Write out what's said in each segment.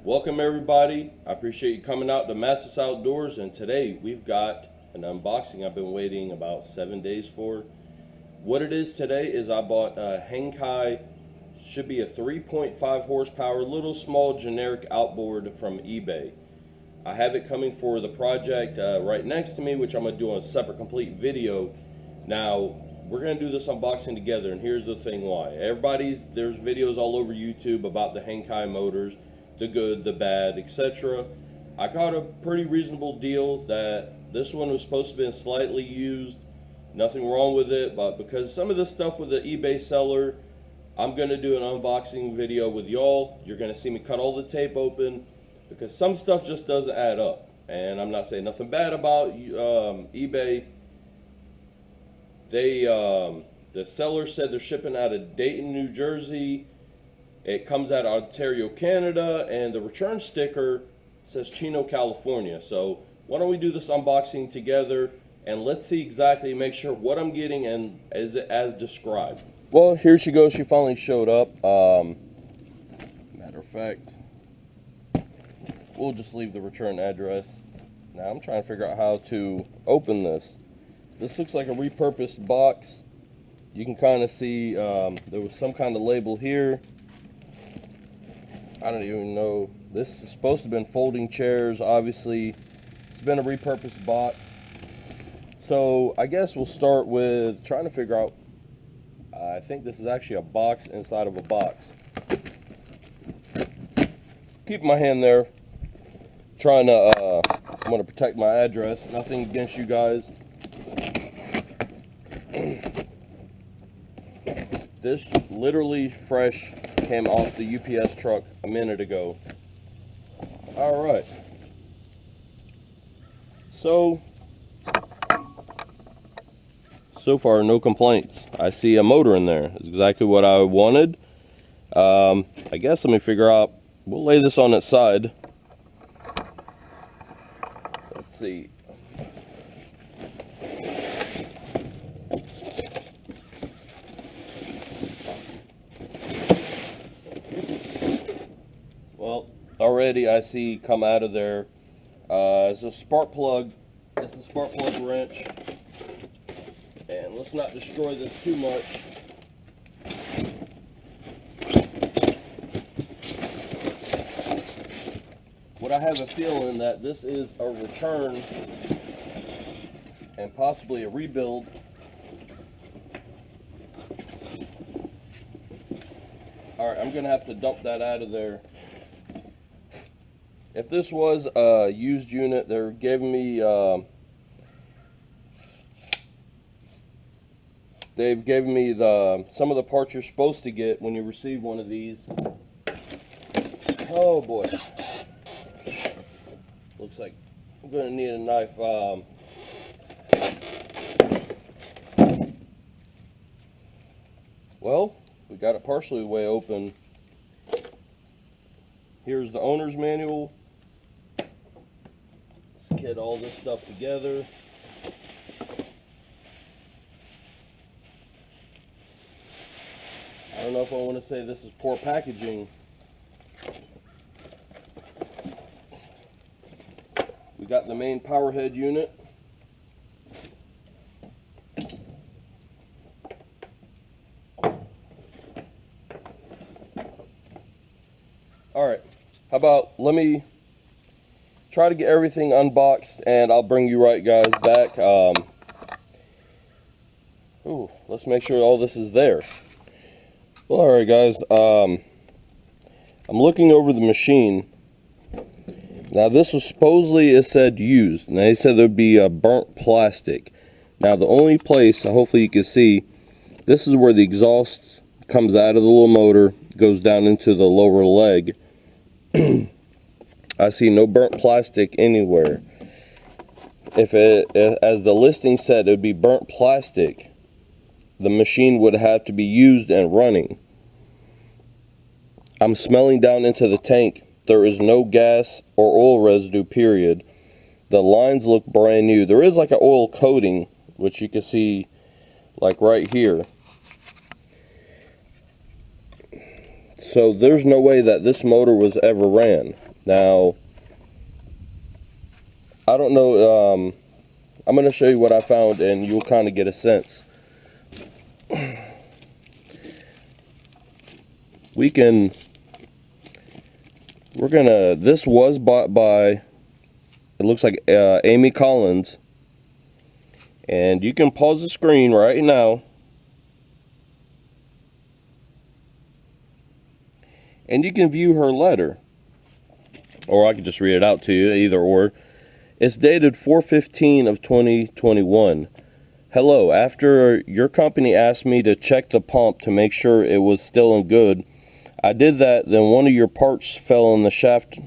Welcome everybody. I appreciate you coming out to Masses Outdoors, and today we've got an unboxing I've been waiting about 7 days for. What it is today is I bought a Hangkai, should be a 3.5 horsepower little small generic outboard from eBay. I have it coming for the project right next to me, which I'm going to do on a separate complete video. Now we're going to do this unboxing together, and here's the thing why. There's videos all over YouTube about the Hangkai motors, the good, the bad, etc. I got a pretty reasonable deal that this one was supposed to be slightly used. Nothing wrong with it, but because some of this stuff with the eBay seller, I'm going to do an unboxing video with y'all. You're going to see me cut all the tape open because some stuff just doesn't add up. And I'm not saying nothing bad about eBay. The seller said they're shipping out of Dayton, New Jersey. It comes out of Ontario, Canada, and the return sticker says Chino, California. So why don't we do this unboxing together, and let's see exactly, make sure what I'm getting and is it as described. Well, here she goes. She finally showed up. Matter of fact, we'll just leave the return address. Now I'm trying to figure out how to open this. This looks like a repurposed box. You can kind of see there was some kind of label here. I don't even know. This is supposed to have been folding chairs. Obviously, it's been a repurposed box. So I guess we'll start with trying to figure out. I think this is actually a box inside of a box. Keep my hand there. Trying to. I want to protect my address. Nothing against you guys. This literally fresh came off the UPS truck a minute ago. Alright. So far no complaints. I see a motor in there. It's exactly what I wanted. I guess let me figure out, we'll lay this on its side. Let's see. Well, already I see come out of there. It's a spark plug. It's a spark plug wrench. And let's not destroy this too much. What I have a feeling that this is a return and possibly a rebuild. Alright, I'm going to have to dump that out of there. If this was a used unit, they're giving me, they've given me some of the parts you're supposed to get when you receive one of these. Oh boy. Looks like I'm going to need a knife. Well, we got it partially way open. Here's the owner's manual. Let's get all this stuff together. I don't know if I want to say this is poor packaging. We got the main power head unit. Alright, how about let me try to get everything unboxed and I'll bring you right guys back. Let's make sure all this is there. Well, alright guys, I'm looking over the machine. Now this was supposedly, it said used, and they said there'd be a burnt plastic. Now the only place, hopefully you can see, this is where the exhaust comes out of the little motor, goes down into the lower leg. I see no burnt plastic anywhere. If as the listing said, it would be burnt plastic, the machine would have to be used and running. I'm smelling down into the tank. There is no gas or oil residue, period. The lines look brand new. There is like an oil coating, which you can see like right here. So there's no way that this motor was ever ran. Now, I don't know, I'm going to show you what I found and you'll kind of get a sense. This was bought by, it looks like Amy Collins. And you can pause the screen right now. And you can view her letter. Or I could just read it out to you, either or. It's dated 4/15 of 2021. Hello, after your company asked me to check the pump to make sure it was still in good, I did that, then one of your parts fell in the shaft.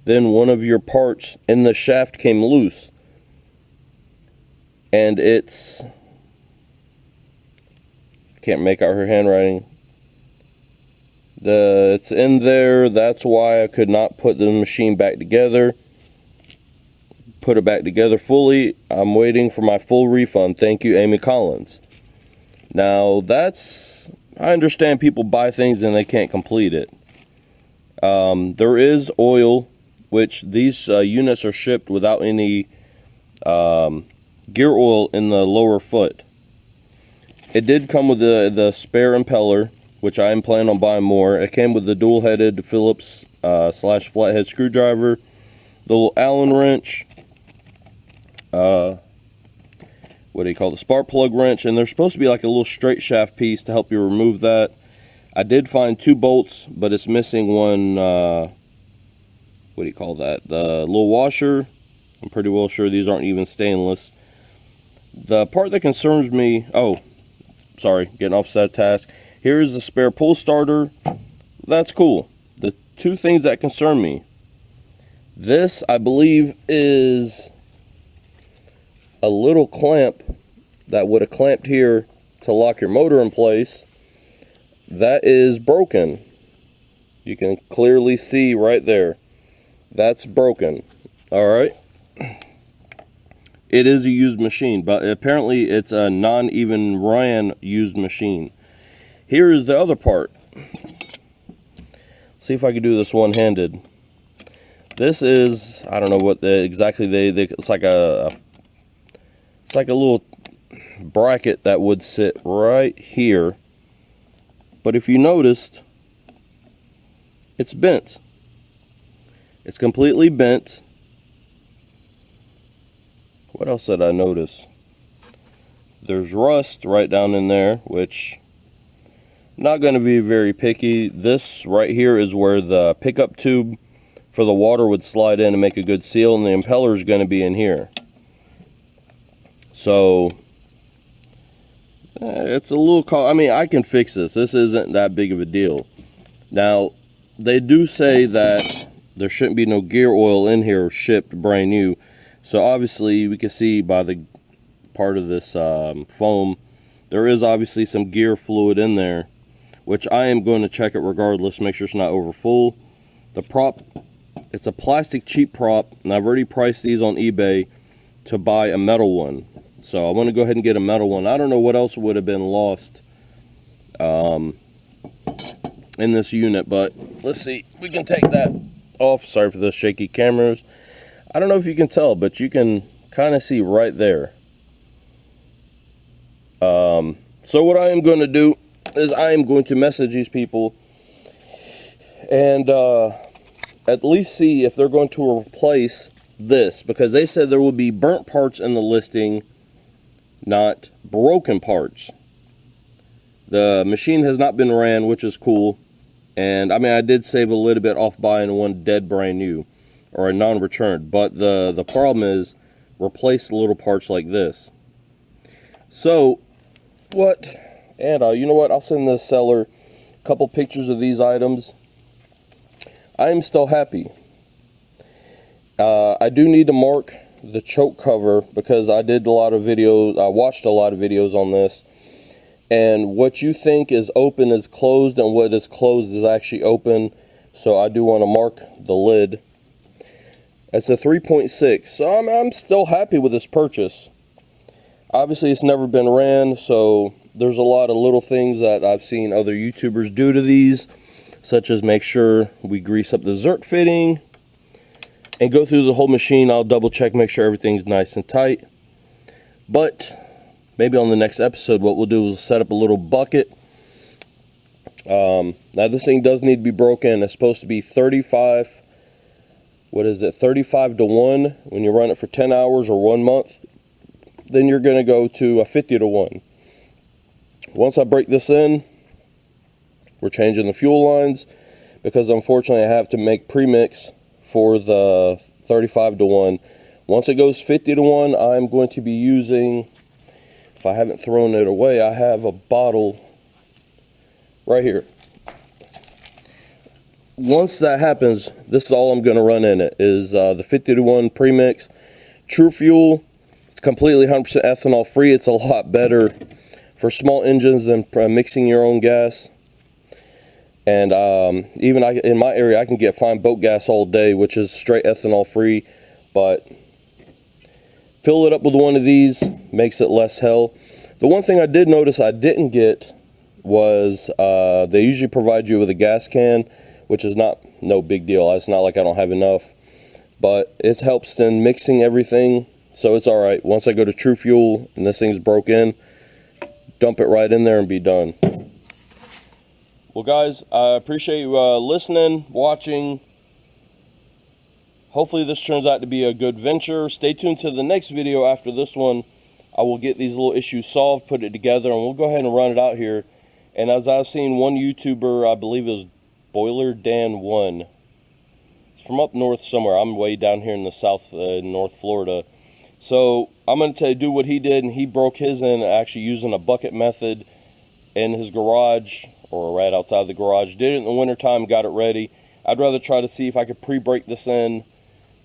Then one of your parts in the shaft came loose. And can't make out her handwriting. It's in there, that's why I could not put the machine back together. Put it back together fully. I'm waiting for my full refund. Thank you, Amy Collins. Now, I understand people buy things and they can't complete it. There is oil, which these units are shipped without any gear oil in the lower foot. It did come with the spare impeller, which I am planning on buying more. It came with the dual-headed Phillips / flathead screwdriver, the little Allen wrench, what do you call it, the spark plug wrench, and there's supposed to be like a little straight shaft piece to help you remove that. I did find 2 bolts, but it's missing one, what do you call that, the little washer. I'm pretty well sure these aren't even stainless. The part that concerns me, sorry, getting off that task. Here's the spare pull starter. That's cool. The 2 things that concern me. This, I believe, is a little clamp that would have clamped here to lock your motor in place. That is broken. You can clearly see right there. That's broken. Alright. It is a used machine, but apparently it's a non-even ran used machine. Here is the other part. See if I can do this one-handed. This is, I don't know what exactly it's like a little bracket that would sit right here. But if you noticed, it's bent. It's completely bent. What else did I notice? There's rust right down in there, which not going to be very picky. This right here is where the pickup tube for the water would slide in and make a good seal, and the impeller is going to be in here. So it's a little, I mean, I can fix this. This isn't that big of a deal. Now, they do say that there shouldn't be no gear oil in here shipped brand new. So obviously we can see by the part of this foam, there is obviously some gear fluid in there, which I am going to check it regardless, make sure it's not over full. The prop, it's a plastic cheap prop, and I've already priced these on eBay to buy a metal one. So I want to go ahead and get a metal one. I don't know what else would have been lost in this unit, but let's see. We can take that off. Sorry for the shaky cameras. I don't know if you can tell, but you can kind of see right there. So what I am going to do is I am going to message these people and at least see if they're going to replace this, because they said there will be burnt parts in the listing, not broken parts. The machine has not been ran, which is cool, and I mean, I did save a little bit off buying one dead brand new or a non-returned, but the problem is replace little parts like this. So you know what, I'll send the seller a couple pictures of these items. I am still happy. I do need to mark the choke cover because I did a lot of videos, I watched a lot of videos on this, and what you think is open is closed and what is closed is actually open. So I do want to mark the lid. It's a 3.6, so I'm still happy with this purchase. Obviously it's never been ran, so there's a lot of little things that I've seen other YouTubers do to these, such as make sure we grease up the Zerk fitting and go through the whole machine. I'll double check, make sure everything's nice and tight. But maybe on the next episode, what we'll do is set up a little bucket. Now this thing does need to be broken. It's supposed to be 35, what is it, 35 to 1 when you run it for 10 hours or 1 month. Then you're going to go to a 50 to 1. Once I break this in, we're changing the fuel lines, because unfortunately I have to make premix for the 35 to 1. Once it goes 50 to 1, I'm going to be using, if I haven't thrown it away, I have a bottle right here. Once that happens, this is all I'm going to run in it, is the 50 to 1 premix. True Fuel, it's completely 100% ethanol free. It's a lot better for small engines than mixing your own gas. And even in my area, I can get fine boat gas all day, which is straight ethanol free. But fill it up with one of these, makes it less hell. The one thing I did notice I didn't get was they usually provide you with a gas can, which is no big deal. It's not like I don't have enough, but it helps in mixing everything, so it's all right. Once I go to True Fuel and this thing's broken, dump it right in there and be done. Well, guys, I appreciate you listening, watching. Hopefully this turns out to be a good venture. Stay tuned to the next video after this one. I will get these little issues solved, put it together, and we'll go ahead and run it out here. And as I've seen one YouTuber, I believe it was Boiler Dan 1. It's from up north somewhere. I'm way down here in the south, North Florida. So I'm going to do what he did, and he broke his in actually using a bucket method in his garage, or right outside the garage. Did it in the wintertime, got it ready. I'd rather try to see if I could pre-break this in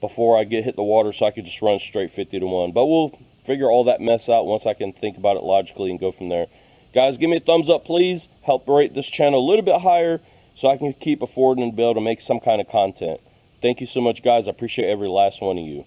before I hit the water, so I could just run straight 50 to 1. But we'll figure all that mess out once I can think about it logically and go from there. Guys, give me a thumbs up, please. Help rate this channel a little bit higher so I can keep affording and be able to make some kind of content. Thank you so much, guys. I appreciate every last one of you.